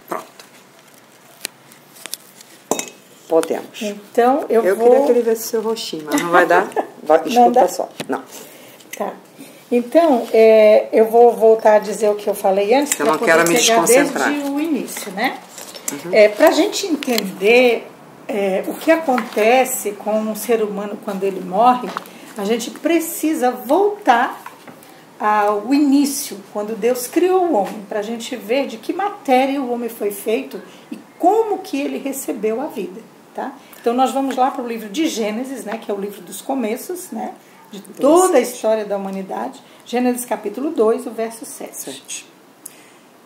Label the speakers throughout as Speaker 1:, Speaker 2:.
Speaker 1: Pronto. Podemos.
Speaker 2: Então, eu vou...
Speaker 1: queria que ele viesse seu rostinho, mas não vai dar? Escuta
Speaker 2: dá.
Speaker 1: só. Não.
Speaker 2: Tá. Então, eu vou voltar a dizer o que eu falei antes,
Speaker 1: Eu não quero me desconcentrar.
Speaker 2: Desde o início, né? Para a gente entender o que acontece com um ser humano quando ele morre, a gente precisa voltar ao início, quando Deus criou o homem, para a gente ver de que matéria o homem foi feito e como que ele recebeu a vida, tá? Então nós vamos lá para o livro de Gênesis, né, que é o livro dos começos, né, de toda a história da humanidade. Gênesis capítulo 2, o verso 7.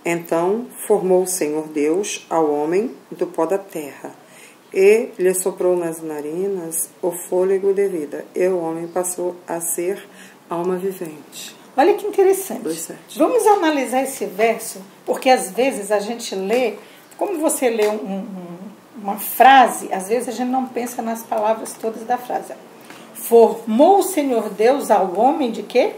Speaker 1: Então formou o Senhor Deus ao homem do pó da terra, e lhe soprou nas narinas o fôlego de vida, e o homem passou a ser alma vivente.
Speaker 2: Olha que interessante.
Speaker 1: 2:7.
Speaker 2: Vamos analisar esse verso, porque às vezes a gente lê, como você lê uma frase, às vezes a gente não pensa nas palavras todas da frase. Formou o Senhor Deus ao homem de quê?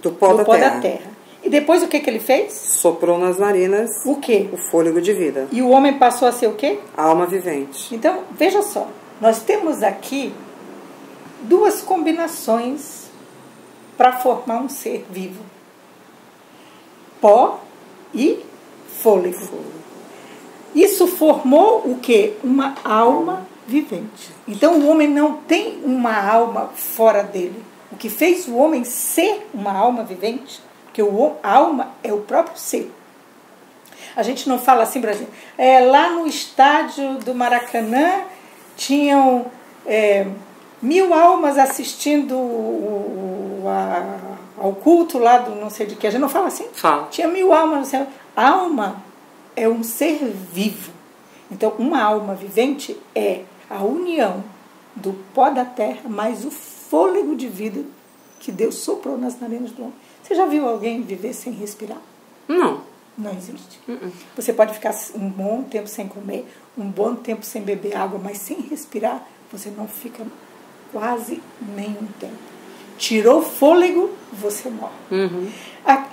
Speaker 1: Do pó da terra.
Speaker 2: E depois o que ele fez?
Speaker 1: Soprou nas narinas
Speaker 2: o quê?
Speaker 1: O fôlego de vida.
Speaker 2: E o homem passou a ser o quê?
Speaker 1: Alma vivente.
Speaker 2: Então, veja só, nós temos aqui duas combinações para formar um ser vivo: pó e fôlego. Isso formou o quê? Uma alma vivente. Então o homem não tem uma alma fora dele. O que fez o homem ser uma alma vivente, porque a alma é o próprio ser. A gente não fala assim, por exemplo, lá no estádio do Maracanã tinham 1000 almas assistindo ao culto lá do não sei de que. A gente não fala assim?
Speaker 1: Fala.
Speaker 2: Tinha 1000 almas no céu. Alma é um ser vivo. Então, uma alma vivente é a união do pó da terra mais o fôlego de vida que Deus soprou nas narinas do homem. Você já viu alguém viver sem respirar?
Speaker 1: Não.
Speaker 2: Não existe. Você pode ficar um bom tempo sem comer, um bom tempo sem beber água, mas sem respirar, você não fica quase nenhum tempo. Tirou fôlego, você morre.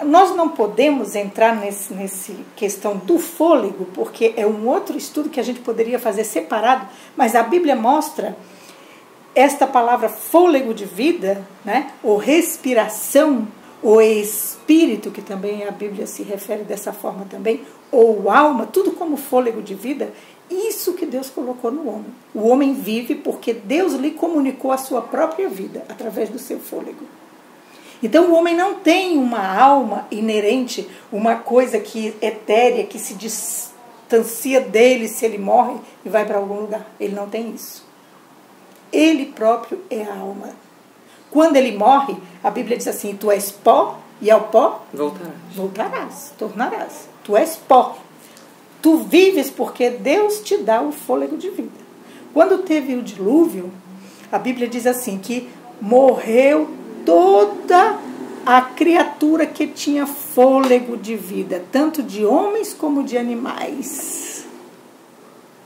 Speaker 2: Nós não podemos entrar nesse questão do fôlego, porque é um outro estudo que a gente poderia fazer separado, mas a Bíblia mostra esta palavra fôlego de vida, né, ou respiração, ou espírito, que também a Bíblia se refere dessa forma também, ou alma, tudo como fôlego de vida. Isso que Deus colocou no homem. O homem vive porque Deus lhe comunicou a sua própria vida através do seu fôlego. Então o homem não tem uma alma inerente, uma coisa que etérea, que se distancia dele se ele morre e vai para algum lugar. Ele não tem isso. Ele próprio é a alma. Quando ele morre, a Bíblia diz assim: tu és pó e ao pó voltarás, tornarás. Tu és pó. Tu vives porque Deus te dá o fôlego de vida. Quando teve o dilúvio, a Bíblia diz assim, que morreu toda a criatura que tinha fôlego de vida, tanto de homens como de animais.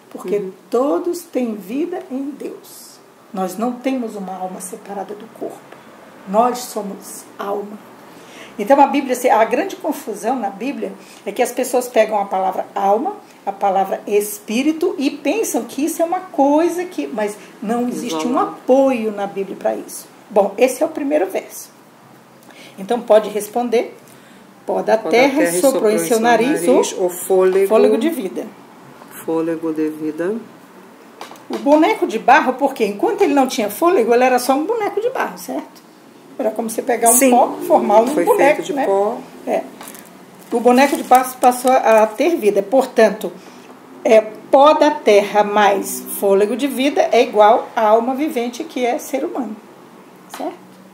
Speaker 2: Porque todos têm vida em Deus. Nós não temos uma alma separada do corpo. Nós somos alma. Então a Bíblia, a grande confusão na Bíblia é que as pessoas pegam a palavra alma, a palavra espírito e pensam que isso é uma coisa que... Mas não existe um apoio na Bíblia para isso. Bom, esse é o primeiro verso. Então pode responder. Pó da terra soprou em seu nariz
Speaker 1: o
Speaker 2: fôlego de vida.
Speaker 1: Fôlego de vida.
Speaker 2: O boneco de barro, porque enquanto ele não tinha fôlego, ele era só um boneco de barro, certo? Era como você pegar um pó, formar um boneco.
Speaker 1: Foi feito de pó.
Speaker 2: O boneco de barro passou a ter vida. Portanto, pó da terra mais fôlego de vida é igual a alma vivente, que é ser humano. Certo?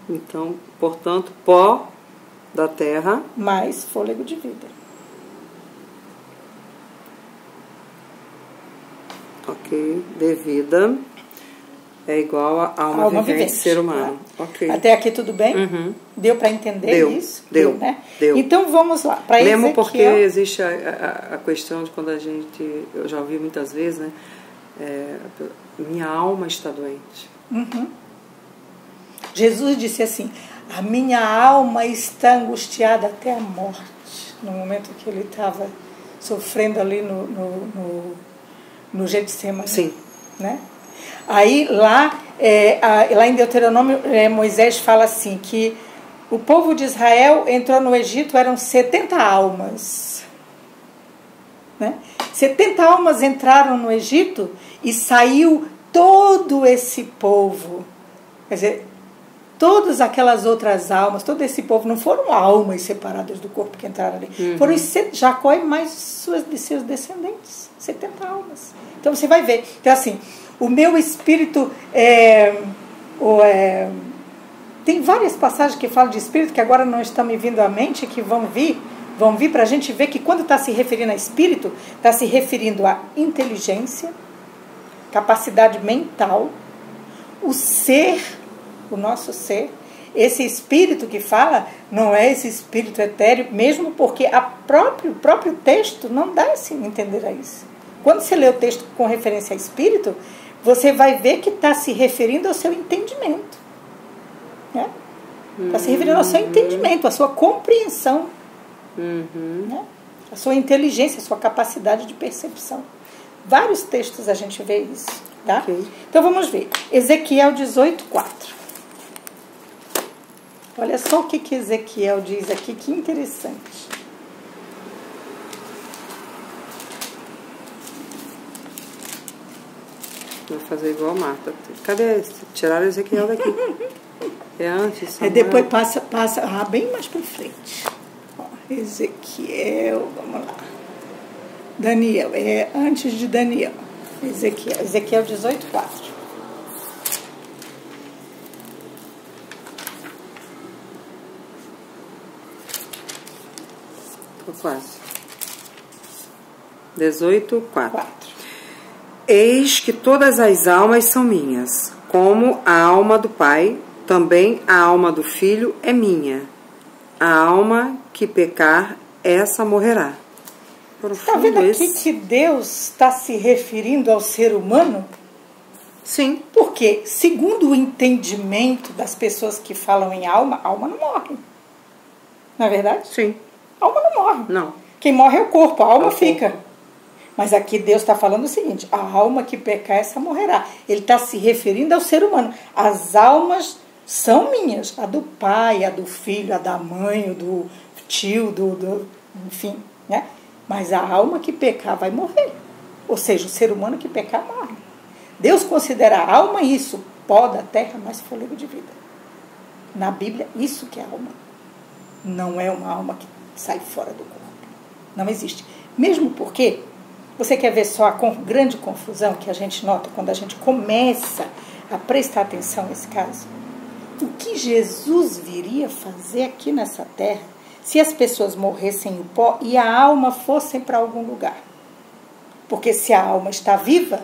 Speaker 1: Então, portanto, pó da terra
Speaker 2: mais fôlego de vida.
Speaker 1: Ok, de vida é igual a alma vivente, ser humano.
Speaker 2: Tá?
Speaker 1: Okay.
Speaker 2: Até aqui tudo bem? Deu para entender isso?
Speaker 1: Deu,
Speaker 2: né?
Speaker 1: Deu.
Speaker 2: Então vamos lá.
Speaker 1: Mesmo porque existe a questão de quando a gente, eu já ouvi muitas vezes, né? minha alma está doente.
Speaker 2: Jesus disse assim: a minha alma está angustiada até a morte. No momento que ele estava sofrendo ali no Getsemane.
Speaker 1: Sim.
Speaker 2: Né? Aí lá em Deuteronômio, Moisés fala assim, que o povo de Israel entrou no Egito, eram 70 almas. Né? 70 almas entraram no Egito e saiu todo esse povo. Quer dizer, todas aquelas outras almas, todo esse povo, não foram almas separadas do corpo que entraram ali. Foram Jacó e mais de seus descendentes. 70 almas. Então você vai ver. Então assim, o meu espírito tem várias passagens que falam de espírito que agora não estão me vindo à mente, que vão vir para a gente ver que quando está se referindo a espírito, está se referindo a inteligência, capacidade mental, o ser, o nosso ser. Esse espírito que fala não é esse espírito etéreo, mesmo porque o próprio texto não dá esse entender a isso. Quando você lê o texto com referência a espírito, você vai ver que está se referindo ao seu entendimento. Né? Está se referindo ao seu entendimento, à sua compreensão. Né? A sua inteligência, a sua capacidade de percepção. Vários textos a gente vê isso. Tá?
Speaker 1: Okay.
Speaker 2: Então vamos ver. Ezequiel 18:4. Olha só o que Ezequiel diz aqui, que interessante.
Speaker 1: Vou fazer igual a Marta. Cadê? Tiraram Ezequiel daqui. É antes. Samuel.
Speaker 2: Depois passa bem mais para frente. Ó, Ezequiel, vamos lá. Daniel, antes de Daniel. Ezequiel 18:4.
Speaker 1: Tô quase. 18:4. Eis que todas as almas são minhas, como a alma do Pai, também a alma do Filho é minha. A alma que pecar, essa morrerá.
Speaker 2: Está vendo aqui que Deus está se referindo ao ser humano?
Speaker 1: Sim.
Speaker 2: Porque, segundo o entendimento das pessoas que falam em alma, a alma não morre. Não é verdade?
Speaker 1: Sim.
Speaker 2: A alma não morre.
Speaker 1: Não.
Speaker 2: Quem morre é o corpo, a alma fica.
Speaker 1: Corpo.
Speaker 2: Mas aqui Deus está falando o seguinte, a alma que pecar, essa morrerá. Ele está se referindo ao ser humano. As almas são minhas, a do pai, a do filho, a da mãe, do tio, enfim, né? Mas a alma que pecar vai morrer. Ou seja, o ser humano que pecar morre. Deus considera a alma isso, pó da terra, mais fôlego de vida. Na Bíblia, isso que é alma. Não é uma alma que sai fora do corpo. Não existe. Mesmo porque, você quer ver só a grande confusão que a gente nota quando a gente começa a prestar atenção nesse caso? O que Jesus viria fazer aqui nessa terra se as pessoas morressem em pó e a alma fossem para algum lugar? Porque se a alma está viva,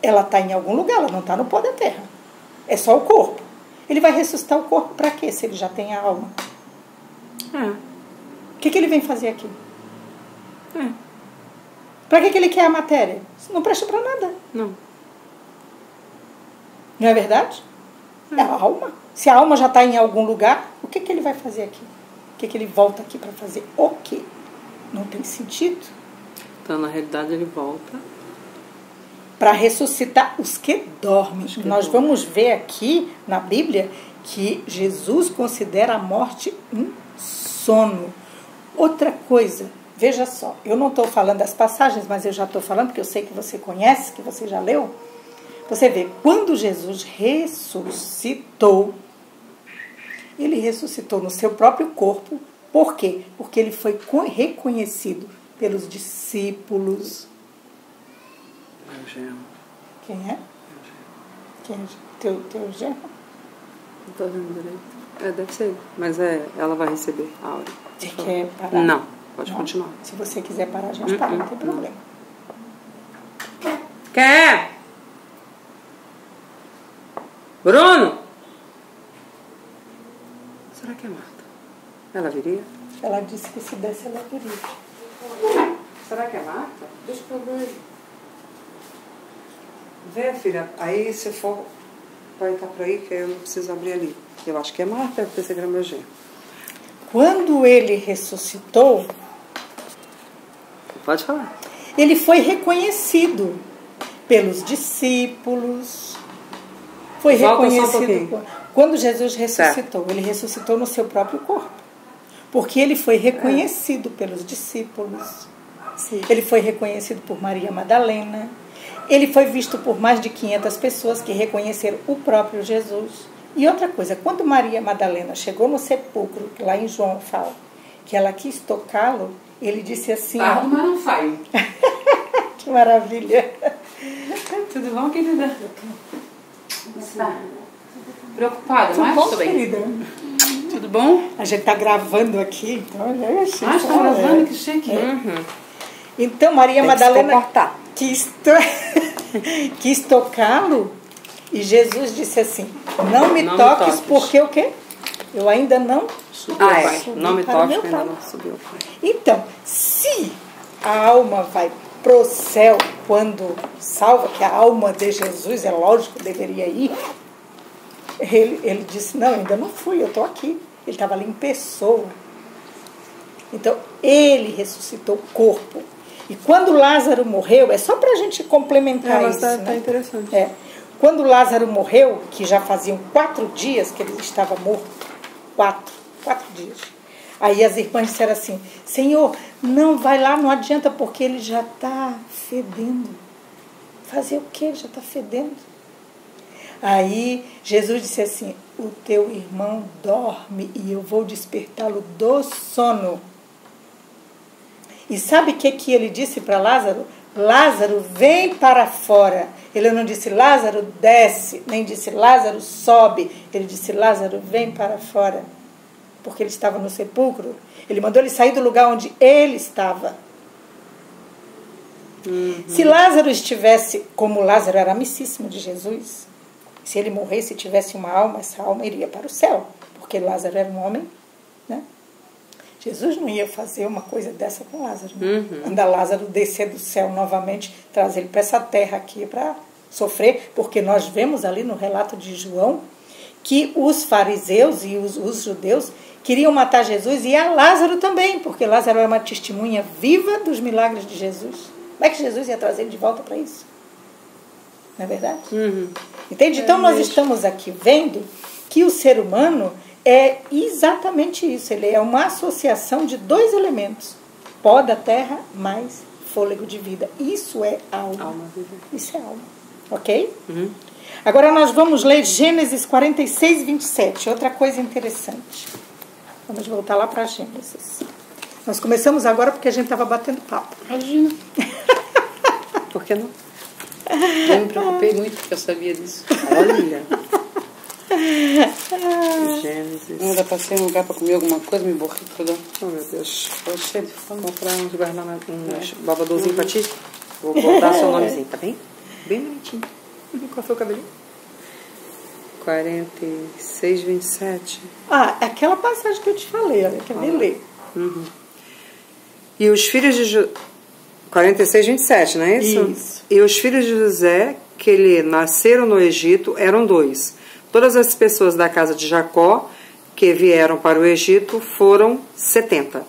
Speaker 2: ela está em algum lugar, ela não está no pó da terra. É só o corpo. Ele vai ressuscitar o corpo para quê, se ele já tem a alma? O que ele vem fazer aqui? Para que ele quer a matéria? Não presta para nada.
Speaker 1: Não.
Speaker 2: Não é verdade? É a alma. Se a alma já está em algum lugar, o que ele vai fazer aqui? O que ele volta aqui para fazer? O quê? Não tem sentido.
Speaker 1: Então, na realidade, ele volta
Speaker 2: para ressuscitar os que dormem. Nós vamos ver aqui na Bíblia que Jesus considera a morte um sono. Outra coisa, veja só, eu não estou falando das passagens, mas eu já estou falando, porque eu sei que você conhece, que você já leu. Você vê, quando Jesus ressuscitou, ele ressuscitou no seu próprio corpo. Por quê? Porque ele foi reconhecido pelos discípulos.
Speaker 1: Meu genro.
Speaker 2: Quem é? Quem é? Teu genro?
Speaker 1: Não estou vendo direito. Deve ser. Mas ela vai receber a hora.
Speaker 2: Você quer parar?
Speaker 1: Não, pode continuar.
Speaker 2: Se você quiser parar, a gente para, não tem problema.
Speaker 1: Quer? Bruno? Será que é Marta? Ela viria?
Speaker 2: Ela disse que se desse, ela viria.
Speaker 1: Será que é Marta? Deixa eu ver. Vê, filha. Aí, se for Vai estar por aí, que eu não preciso abrir ali. Eu acho que é Marta, deve ter sido meu G.
Speaker 2: Quando ele ressuscitou,
Speaker 1: Pode falar.
Speaker 2: ele foi reconhecido pelos discípulos. Foi
Speaker 1: Volta só um
Speaker 2: reconhecido quando Jesus ressuscitou. Ele ressuscitou no seu próprio corpo. Porque ele foi reconhecido pelos discípulos.
Speaker 1: Sim.
Speaker 2: Ele foi reconhecido por Maria Madalena. Ele foi visto por mais de 500 pessoas que reconheceram o próprio Jesus. E outra coisa, quando Maria Madalena chegou no sepulcro, lá em João fala, que ela quis tocá-lo, ele disse assim...
Speaker 3: Arruma não faz.
Speaker 2: Que maravilha.
Speaker 3: Tudo bom, querida? Está preocupada,
Speaker 2: Tudo
Speaker 3: mas
Speaker 2: bom,
Speaker 3: estou bem.
Speaker 2: querida?
Speaker 3: Tudo bom?
Speaker 2: A gente está gravando aqui, então eu já achei.
Speaker 3: Ah, está gravando, que chique.
Speaker 2: Então, Maria
Speaker 1: Tem
Speaker 2: Madalena
Speaker 1: que se comportar.
Speaker 2: quis tocá-lo e Jesus disse assim, não me toques porque o quê? Eu ainda não subi
Speaker 1: Não me
Speaker 2: para o
Speaker 1: toques,
Speaker 2: meu
Speaker 1: que ainda
Speaker 2: Pai.
Speaker 1: não subiu.
Speaker 2: Então, se a alma vai pro céu quando salva, que a alma de Jesus, é lógico, deveria ir, ele disse, não, ainda não fui, eu estou aqui. Ele estava ali em pessoa. Então, ele ressuscitou o corpo. E quando Lázaro morreu, é só para a gente complementar isso.
Speaker 1: Tá interessante.
Speaker 2: Quando Lázaro morreu, que já faziam 4 dias que ele estava morto, 4 dias. Aí as irmãs disseram assim, Senhor, não vai lá, não adianta, porque ele já está fedendo. Fazer o quê? Ele já está fedendo. Aí Jesus disse assim, o teu irmão dorme e eu vou despertá-lo do sono. E sabe o que ele disse para Lázaro? Lázaro, vem para fora. Ele não disse Lázaro, desce, nem disse Lázaro, sobe. Ele disse Lázaro, vem para fora. Porque ele estava no sepulcro. Ele mandou ele sair do lugar onde ele estava. Se Lázaro estivesse, como Lázaro era amicíssimo de Jesus, se ele morresse e tivesse uma alma, essa alma iria para o céu. Porque Lázaro era um homem, né? Jesus não ia fazer uma coisa dessa com Lázaro. Andar Lázaro descer do céu novamente, trazer ele para essa terra aqui para sofrer, porque nós vemos ali no relato de João que os fariseus e os judeus queriam matar Jesus e a Lázaro também, porque Lázaro era uma testemunha viva dos milagres de Jesus. Como é que Jesus ia trazer ele de volta para isso? Não é verdade? Entende? Então nós estamos aqui vendo que o ser humano é exatamente isso. Ele é uma associação de 2 elementos. Pó da terra mais fôlego de vida. Isso é alma. Isso é alma. Ok? Agora nós vamos ler Gênesis 46, 27. Outra coisa interessante. Vamos voltar lá para Gênesis. Nós começamos agora porque a gente estava batendo papo.
Speaker 3: Imagina.
Speaker 1: Por que não?
Speaker 3: Eu me preocupei muito porque eu sabia disso.
Speaker 1: Olha. Gênesis.
Speaker 3: Eu já passei um lugar para comer alguma coisa, me borrei toda.
Speaker 1: Oh, meu Deus.
Speaker 3: Estou cheio de fome.
Speaker 1: Vou comprar uns guardanapos, babadorzinho pra ti. Vou botar seu nomezinho, tá bem? Bem bonitinho. Qual foi o cabelinho? 46, 27.
Speaker 2: Aquela passagem que eu te falei, olha, quer ver ler.
Speaker 1: E os filhos de 46, 27, não é isso?
Speaker 2: Isso.
Speaker 1: E os filhos de José, que ele nasceram no Egito, eram 2. Todas as pessoas da casa de Jacó que vieram para o Egito foram 70.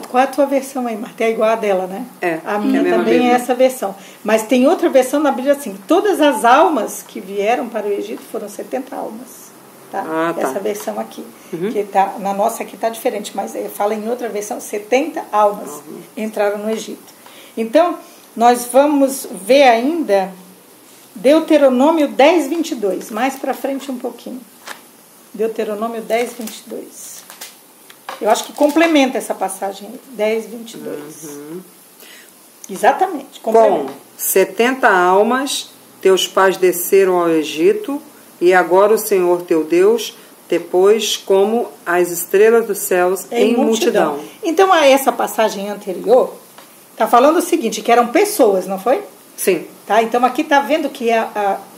Speaker 2: Qual é a tua versão aí, Marta? É igual a dela, né? A minha
Speaker 1: a mesma
Speaker 2: também
Speaker 1: Bíblia.
Speaker 2: é essa versão. Mas tem outra versão na Bíblia assim, todas as almas que vieram para o Egito foram 70 almas. Tá?
Speaker 1: Tá.
Speaker 2: Essa versão aqui. Que tá, na nossa aqui está diferente, mas fala em outra versão, 70 almas entraram no Egito. Então, nós vamos ver ainda Deuteronômio 10, 22. Mais para frente um pouquinho. Deuteronômio 10, 22. Eu acho que complementa essa passagem aí. 10, 22. Exatamente, complementa.
Speaker 1: Com 70 almas, teus pais desceram ao Egito, e agora o Senhor teu Deus te pôs como as estrelas dos céus em multidão.
Speaker 2: Então, essa passagem anterior está falando o seguinte, que eram pessoas, não foi?
Speaker 1: Sim.
Speaker 2: Tá? Então, aqui está vendo que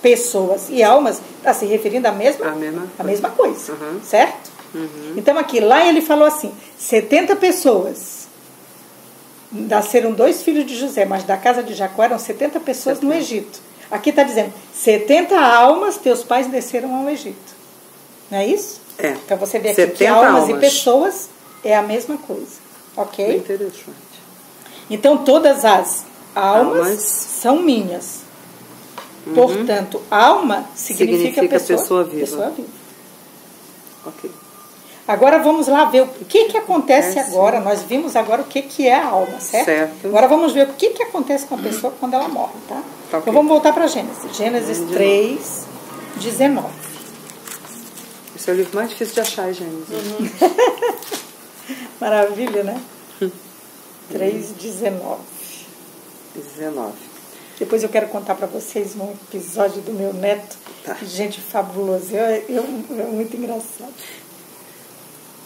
Speaker 2: pessoas e almas está se referindo à mesma coisa. Certo? Então, aqui, lá ele falou assim, 70 pessoas. Nasceram 2 filhos de José, mas da casa de Jacó eram 70 pessoas no Egito. Aqui está dizendo, 70 almas teus pais desceram ao Egito. Não é isso?
Speaker 1: É.
Speaker 2: Então você vê aqui que almas e pessoas é a mesma coisa. Ok?
Speaker 1: Bem interessante.
Speaker 2: Então todas as almas são minhas. Portanto, alma significa
Speaker 1: pessoa viva.
Speaker 2: Pessoa viva.
Speaker 1: Ok.
Speaker 2: Agora vamos lá ver o que acontece agora. Nós vimos agora o que é a alma, certo?
Speaker 1: Certo.
Speaker 2: Agora vamos ver o que acontece com a pessoa quando ela morre, tá?
Speaker 1: Okay.
Speaker 2: Então vamos voltar para Gênesis. Gênesis 3, 19.
Speaker 1: Esse é o livro mais difícil de achar, Gênesis.
Speaker 2: Maravilha, né? 3, 19.
Speaker 1: 19.
Speaker 2: Depois eu quero contar para vocês um episódio do meu neto.
Speaker 1: Tá.
Speaker 2: Gente fabulosa. É muito engraçado.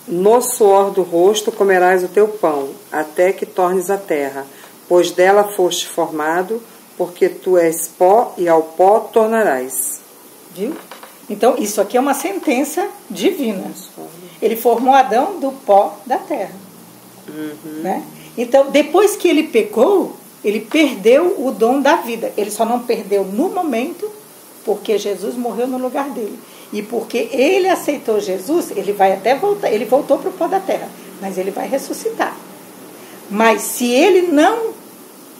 Speaker 1: No suor do rosto comerás o teu pão, até que tornes a terra, pois dela foste formado, porque tu és pó e ao pó tornarás.
Speaker 2: Viu? Então, isso aqui é uma sentença divina. Ele formou Adão do pó da terra. Né? Então, depois que ele pecou, ele perdeu o dom da vida. Ele só não perdeu no momento, porque Jesus morreu no lugar dele. E porque ele aceitou Jesus, ele vai até voltar, ele voltou para o pó da terra, mas ele vai ressuscitar. Mas se ele não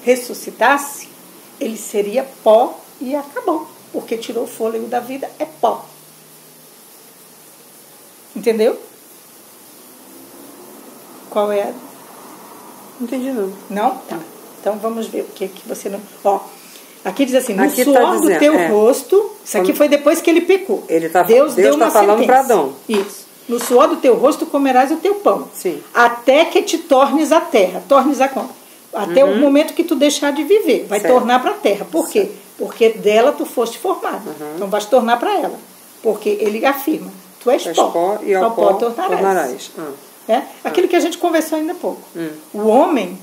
Speaker 2: ressuscitasse, ele seria pó e acabou, porque tirou o fôlego da vida, é pó. Entendeu? Qual é a...
Speaker 1: Não entendi não.
Speaker 2: Não? Tá. Então vamos ver o que você não... Ó, aqui diz assim, no
Speaker 1: aqui
Speaker 2: suor
Speaker 1: tá dizendo,
Speaker 2: do teu rosto, isso aqui foi depois que ele pecou. Deus deu uma
Speaker 1: falando para
Speaker 2: sentença.
Speaker 1: Adão.
Speaker 2: Isso. No suor do teu rosto comerás o teu pão.
Speaker 1: Sim.
Speaker 2: Até que te tornes a terra. Tornes a como? Até o momento que tu deixar de viver. Vai tornar para a terra. Por quê? Porque dela tu foste formado. Então vai te tornar para ela. Porque ele afirma, tu és pó
Speaker 1: e ao pó tornarás.
Speaker 2: É? Aquilo que a gente conversou ainda há pouco. O homem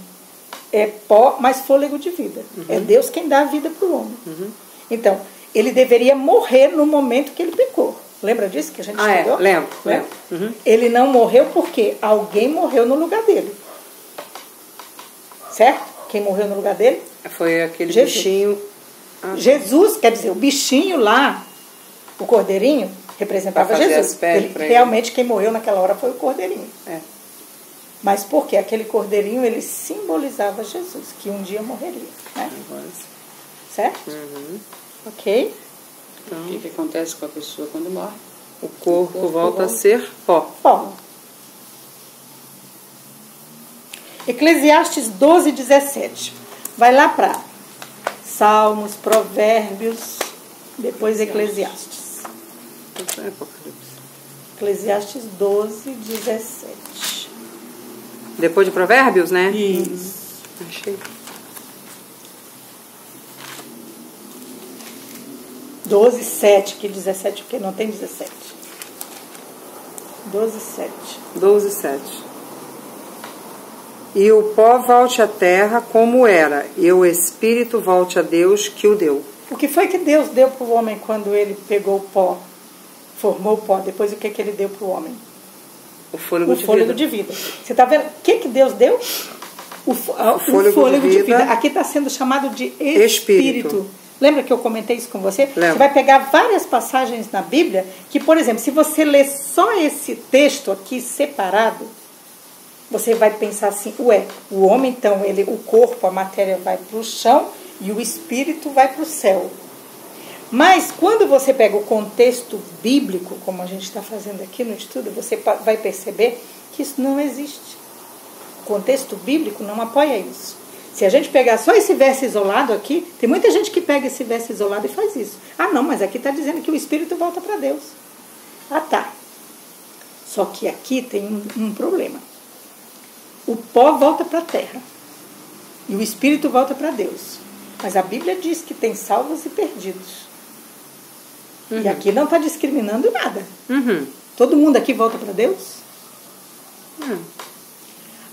Speaker 2: é pó, mas fôlego de vida. É Deus quem dá a vida para o homem. Então, ele deveria morrer no momento que ele pecou. Lembra disso que a gente estudou?
Speaker 1: Lembro.
Speaker 2: Ele não morreu porque alguém morreu no lugar dele. Certo? Quem morreu no lugar dele?
Speaker 1: Foi aquele
Speaker 2: Jesus.
Speaker 1: bichinho.
Speaker 2: Jesus, quer dizer, o bichinho lá, o cordeirinho, representava Jesus. Realmente quem morreu naquela hora foi o cordeirinho. Mas porque aquele cordeirinho, ele simbolizava Jesus, que um dia morreria. Né? Certo? Ok?
Speaker 3: Então, o que acontece com a pessoa quando morre?
Speaker 1: O corpo volta a ser pó.
Speaker 2: Pó. Eclesiastes 12, 17. Vai lá para Salmos, Provérbios, depois Eclesiastes. Eclesiastes 12, 17.
Speaker 1: Depois de Provérbios, né?
Speaker 2: Isso.
Speaker 1: Achei.
Speaker 2: 12, 7, que 17, porque não tem 17. 12, 7.
Speaker 1: 12, 7. E o pó volte à terra como era, e o espírito volte a Deus que o deu.
Speaker 2: O que foi que Deus deu para o homem quando ele pegou o pó, formou o pó? Depois o que ele deu para o homem?
Speaker 1: O fôlego
Speaker 2: de vida. Você está vendo? O que Deus deu? O fôlego de vida. Aqui está sendo chamado de espírito. Lembra que eu comentei isso com você?
Speaker 1: Lembra.
Speaker 2: Você vai pegar várias passagens na Bíblia que, por exemplo, se você ler só esse texto aqui separado, você vai pensar assim, o homem então, o corpo, a matéria vai para o chão e o espírito vai para o céu. Mas quando você pega o contexto bíblico, como a gente está fazendo aqui no estudo, você vai perceber que isso não existe. O contexto bíblico não apoia isso. Se a gente pegar só esse verso isolado aqui, tem muita gente que pega esse verso isolado e faz isso. Ah, não, mas aqui está dizendo que o espírito volta para Deus. Ah, tá. Só que aqui tem um problema. O pó volta para a terra. E o espírito volta para Deus. Mas a Bíblia diz que tem salvos e perdidos. E aqui não está discriminando nada. Todo mundo aqui volta para Deus?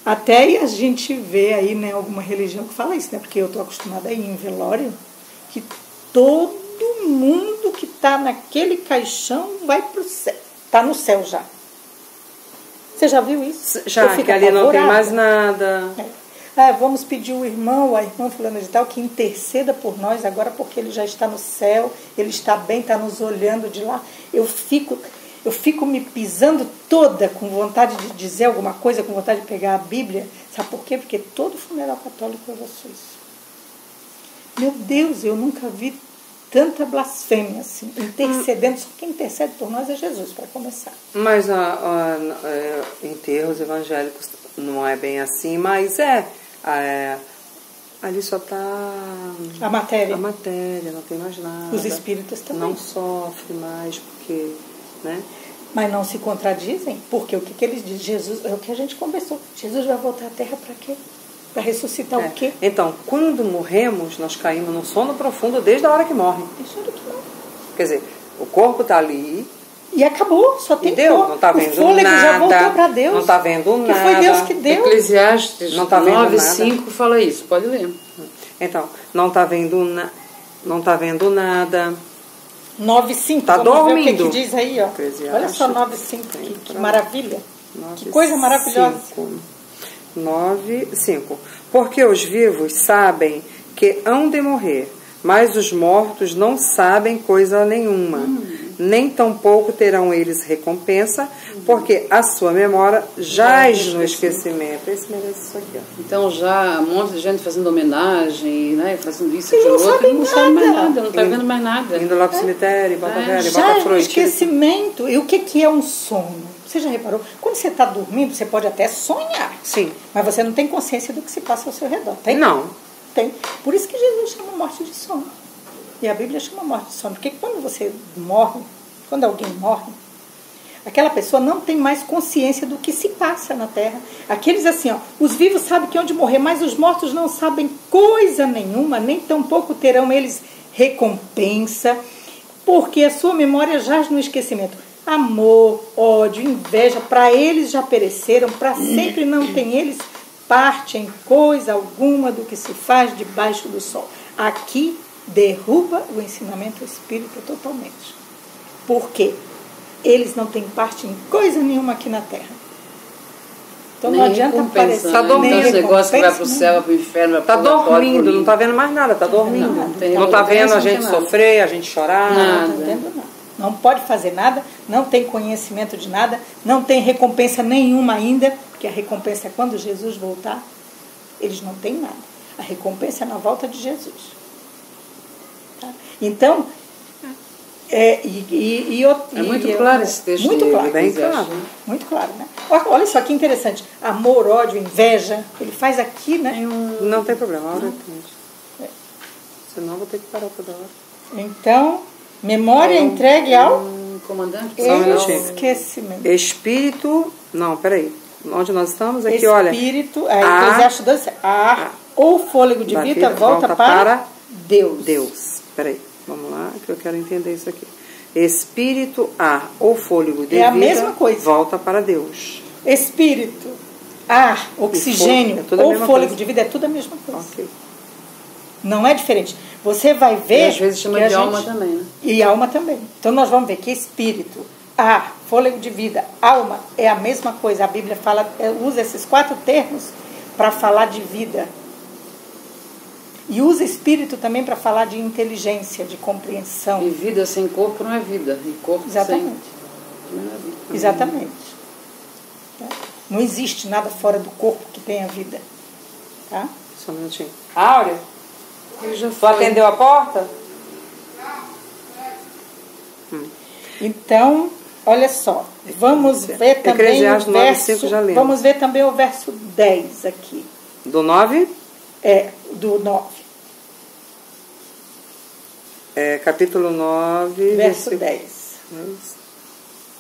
Speaker 2: Até a gente vê aí, né, alguma religião que fala isso, né? Porque eu estou acostumada a ir em velório, que todo mundo que está naquele caixão vai para o céu. Está no céu já. Você já viu isso?
Speaker 1: Já, que ali não tem mais nada.
Speaker 2: vamos pedir o irmão, a irmã fulana de tal, que interceda por nós agora, porque ele já está no céu, ele está bem, está nos olhando de lá. Eu fico me pisando toda com vontade de dizer alguma coisa, com vontade de pegar a Bíblia. Sabe por quê? Porque todo funeral católico eu ouço isso. Meu Deus, eu nunca vi tanta blasfêmia assim, intercedendo. Só quem intercede por nós é Jesus, para começar.
Speaker 1: Mas enterros evangélicos não é bem assim, mas ali só está
Speaker 2: a matéria.
Speaker 1: A matéria, não tem mais nada.
Speaker 2: Os espíritos também.
Speaker 1: Não sofre mais, porque... né?
Speaker 2: Mas não se contradizem, porque o que eles dizem? Jesus, é o que a gente conversou. Jesus vai voltar à Terra para quê? Para ressuscitar o quê?
Speaker 1: Então, quando morremos, nós caímos num sono profundo desde a hora que morre.
Speaker 2: Desde a hora que morre.
Speaker 1: Quer dizer, o corpo está ali.
Speaker 2: E acabou, só tem
Speaker 1: deu,
Speaker 2: corpo.
Speaker 1: Não está vendo
Speaker 2: o fôlego
Speaker 1: nada.
Speaker 2: Já voltou para Deus.
Speaker 1: Não está vendo nada.
Speaker 2: Que foi Deus que deu.
Speaker 3: Eclesiastes
Speaker 1: não tá vendo
Speaker 3: 9:5 fala isso, pode ler.
Speaker 1: Então, não está vendo, não tá vendo nada.
Speaker 2: 9:5.
Speaker 1: Está
Speaker 2: Ver
Speaker 1: dormindo.
Speaker 2: o que diz aí, ó. Olha só 9:5, que maravilha.
Speaker 1: 9,
Speaker 2: que coisa maravilhosa.
Speaker 1: 9:5. Porque os vivos sabem que hão de morrer, mas os mortos não sabem coisa nenhuma. Nem tampouco terão eles recompensa, porque a sua memória jaz no esquecimento. Esse merece isso aqui, ó.
Speaker 3: Então já um monte de gente fazendo homenagem, né, fazendo isso,
Speaker 2: Eles
Speaker 3: aquilo
Speaker 2: não
Speaker 3: outro,
Speaker 2: sabem
Speaker 3: não sabe mais
Speaker 2: nada.
Speaker 3: nada, não está vendo mais nada.
Speaker 1: Indo lá pro cemitério, bota velha, bota
Speaker 2: Jaz no
Speaker 1: fruta.
Speaker 2: esquecimento. E o que é um sono? Você já reparou? Quando você está dormindo, você pode até sonhar.
Speaker 1: Sim.
Speaker 2: Mas você não tem consciência do que se passa ao seu redor. Tem?
Speaker 1: Não.
Speaker 2: Tem. Por isso que Jesus chama morte de sono. E a Bíblia chama morte de sono. Porque quando você morre, quando alguém morre, aquela pessoa não tem mais consciência do que se passa na terra. Aqueles assim, ó, os vivos sabem que hão de morrer, mas os mortos não sabem coisa nenhuma, nem tampouco terão eles recompensa, porque a sua memória jaz no esquecimento. Amor, ódio, inveja, para eles já pereceram, para sempre não tem eles parte em coisa alguma do que se faz debaixo do sol. Aqui derruba o ensinamento espírita totalmente. Por quê? Eles não têm parte em coisa nenhuma aqui na Terra. Então não adianta parecer.
Speaker 1: Está dormindo.
Speaker 3: Esse negócio que vai para o céu, para o inferno,
Speaker 1: Está dormindo, não está vendo mais nada, está dormindo. Não está vendo a gente sofrer, a gente chorar.
Speaker 2: Não está vendo nada. Não pode fazer nada, não tem conhecimento de nada, não tem recompensa nenhuma ainda, porque a recompensa é quando Jesus voltar. Eles não têm nada. A recompensa é na volta de Jesus. Tá? Então, é
Speaker 3: muito claro esse texto.
Speaker 2: Muito claro.
Speaker 1: Bem claro.
Speaker 2: Muito claro, né? Olha só que interessante. Amor, ódio, inveja. Ele faz aqui, né?
Speaker 1: Não tem problema, a hora é. Senão eu vou ter que parar toda hora.
Speaker 2: Então, memória entregue ao
Speaker 3: comandante.
Speaker 2: Esquecimento.
Speaker 1: Espírito. Não, peraí. Onde nós estamos? Aqui, olha.
Speaker 2: Espírito. Eclesiastes 12. Ou fôlego de vida volta para Deus.
Speaker 1: Deus. Peraí. Vamos lá, que eu quero entender isso aqui. Espírito, ar ou fôlego de
Speaker 2: vida
Speaker 1: a mesma
Speaker 2: coisa.
Speaker 1: Volta para Deus.
Speaker 2: Espírito, ar, oxigênio ou fôlego de vida é tudo a mesma coisa.
Speaker 1: Okay.
Speaker 2: Não é diferente. Você vai ver...
Speaker 3: E às vezes chama de alma também, né?
Speaker 2: E alma também. Então nós vamos ver que espírito, ar, fôlego de vida, alma é a mesma coisa. A Bíblia usa esses 4 termos para falar de vida. E usa espírito também para falar de inteligência, de compreensão.
Speaker 3: E vida sem corpo não é vida. E corpo
Speaker 2: Exatamente.
Speaker 3: sem... não é vida.
Speaker 2: Exatamente. Não existe nada fora do corpo que tenha vida. Tá?
Speaker 1: Só um minutinho. Áurea,
Speaker 3: tu
Speaker 1: atendeu a porta?
Speaker 2: Então, olha só. Vamos ver também o verso... Vamos ver também o verso 10 aqui.
Speaker 1: Do 9?
Speaker 2: Do 9.
Speaker 1: Capítulo 9,
Speaker 2: verso 10.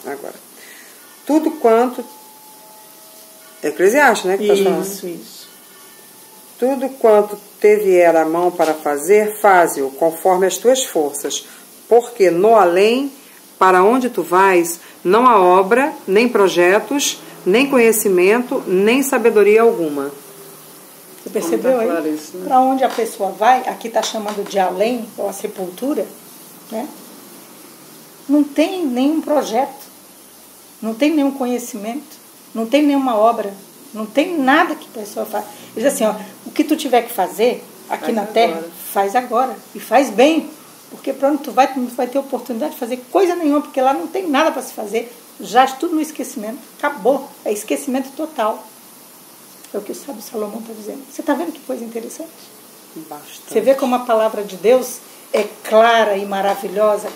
Speaker 1: Agora. Tudo quanto... Eclesiastes, né? Que tá falando.
Speaker 2: Isso.
Speaker 1: Tudo quanto te vier a mão para fazer, faze-o conforme as tuas forças, porque no além, para onde tu vais, não há obra, nem projetos, nem conhecimento, nem sabedoria alguma.
Speaker 2: Você percebeu aí? Claro isso, né? Para onde a pessoa vai, aqui está chamando de além, ou a sepultura, né? Não tem nenhum projeto, não tem nenhum conhecimento, não tem nenhuma obra, Não tem nada que a pessoa faz. Ele diz assim, ó, o que tu tiver que fazer aqui
Speaker 3: Faz
Speaker 2: na terra,
Speaker 3: agora.
Speaker 2: faz agora. E faz bem. Porque para onde tu não vai ter oportunidade de fazer coisa nenhuma, porque lá não tem nada para se fazer. Já tudo no esquecimento. Acabou. É esquecimento total. É o que o sábio Salomão está dizendo. Você está vendo que coisa interessante?
Speaker 1: Bastante.
Speaker 2: Você vê como a palavra de Deus é clara e maravilhosa.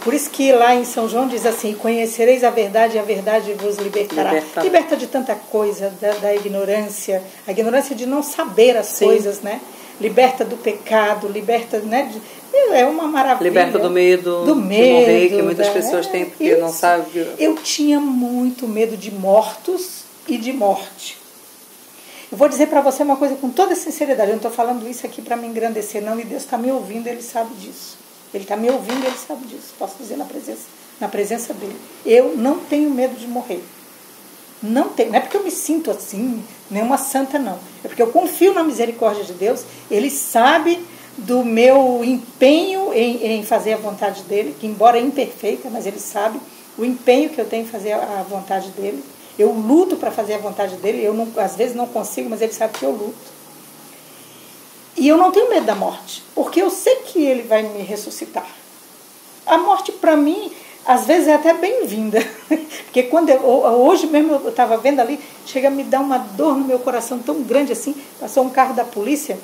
Speaker 2: Por isso que lá em São João diz assim, conhecereis a verdade e a verdade vos libertará. Liberta de tanta coisa, da ignorância. A ignorância de não saber as coisas, né? Liberta do pecado, liberta, né? É uma maravilha.
Speaker 1: Liberta do medo,
Speaker 2: do
Speaker 1: de
Speaker 2: medo,
Speaker 1: morrer, que muitas pessoas têm porque não sabem.
Speaker 2: Eu tinha muito medo de mortos e de morte. Eu vou dizer para você uma coisa com toda sinceridade. Eu não estou falando isso aqui para me engrandecer, não. E Deus está me ouvindo, Ele sabe disso. Ele está me ouvindo, Ele sabe disso. Posso dizer na presença dEle. Eu não tenho medo de morrer. Não tenho. Não é porque eu me sinto assim, nenhuma santa, não. É porque eu confio na misericórdia de Deus. Ele sabe do meu empenho em fazer a vontade dEle, que embora é imperfeita, mas Ele sabe o empenho que eu tenho em fazer a vontade dEle. Eu luto para fazer a vontade dEle. Eu não, às vezes não consigo, mas Ele sabe que eu luto. E eu não tenho medo da morte, porque eu sei que Ele vai me ressuscitar. A morte, para mim, às vezes é até bem-vinda. Porque hoje mesmo eu estava vendo ali, chega a me dar uma dor no meu coração tão grande assim. Passou um carro da polícia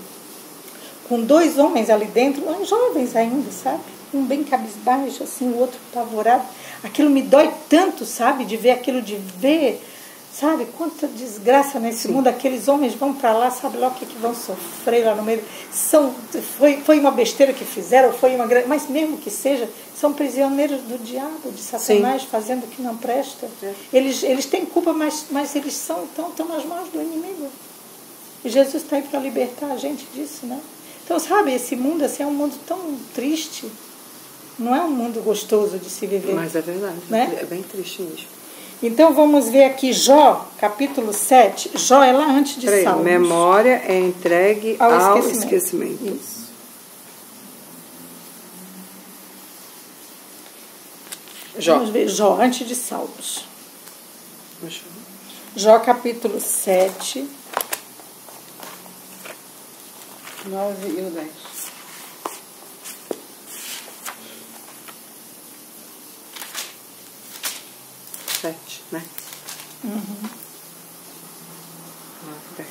Speaker 2: com 2 homens ali dentro, jovens ainda, sabe? Um bem cabisbaixo, assim, o outro apavorado. Aquilo me dói tanto, sabe? De ver aquilo, de ver... Sabe, quanta desgraça nesse mundo. Aqueles homens vão para lá, sabe lá o que vão sofrer lá no meio. Foi uma besteira que fizeram, mas mesmo que seja, são prisioneiros do diabo, de Satanás, fazendo o que não presta. Eles têm culpa, mas eles estão nas mãos do inimigo. E Jesus está aí para libertar a gente disso, né? Então, sabe, esse mundo assim, é um mundo tão triste. Não é um mundo gostoso de se viver.
Speaker 1: Mas é verdade,
Speaker 2: né?
Speaker 1: É bem triste mesmo.
Speaker 2: Então vamos ver aqui Jó, capítulo 7. Jó é lá antes de Salmos.
Speaker 1: Memória é entregue ao esquecimento.
Speaker 2: Isso. Vamos ver Jó antes de Salmos. Jó capítulo 7.
Speaker 3: 9 e o 10.
Speaker 1: Né?
Speaker 2: Uhum.
Speaker 1: 10.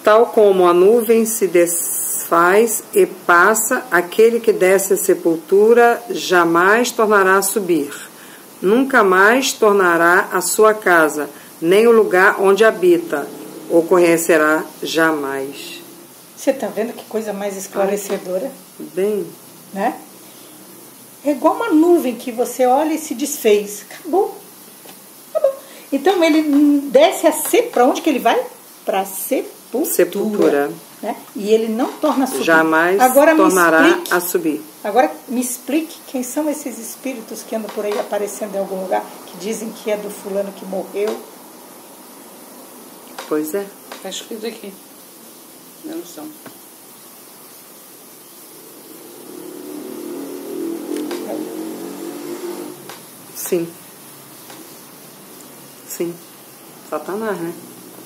Speaker 1: Tal como a nuvem se desfaz e passa, aquele que desce à sepultura jamais tornará a subir. Nunca mais tornará a sua casa, nem o lugar onde habita, o conhecerá jamais.
Speaker 2: Você está vendo que coisa mais esclarecedora?
Speaker 1: Bem,
Speaker 2: né? É igual uma nuvem que você olha e se desfez. Acabou. Acabou. Então ele desce para onde que ele vai? Para a sepultura. Né? E ele não torna a subir.
Speaker 1: Jamais tornará a subir.
Speaker 2: Agora me explique quem são esses espíritos que andam por aí aparecendo em algum lugar, que dizem que é do fulano que morreu.
Speaker 1: Pois é.
Speaker 3: Está escrito aqui. Na noção.
Speaker 2: Sim.
Speaker 1: Satanás, né?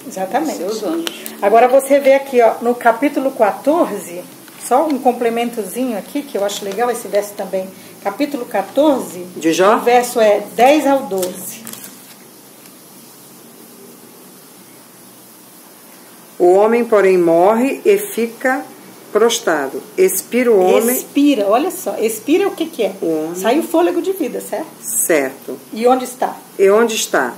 Speaker 2: Exatamente.
Speaker 3: Seus anjos.
Speaker 2: Agora você vê aqui, ó, no capítulo 14, só um complementozinho aqui, que eu acho legal esse verso também. Capítulo 14,
Speaker 1: de Jó?
Speaker 2: O verso é 10 ao 12.
Speaker 1: O homem, porém, morre e fica prostrado. Expira o homem.
Speaker 2: Expira, olha só. Expira o que é?
Speaker 1: O homem.
Speaker 2: Sai o fôlego de vida, certo?
Speaker 1: Certo.
Speaker 2: E onde está?
Speaker 1: E onde está?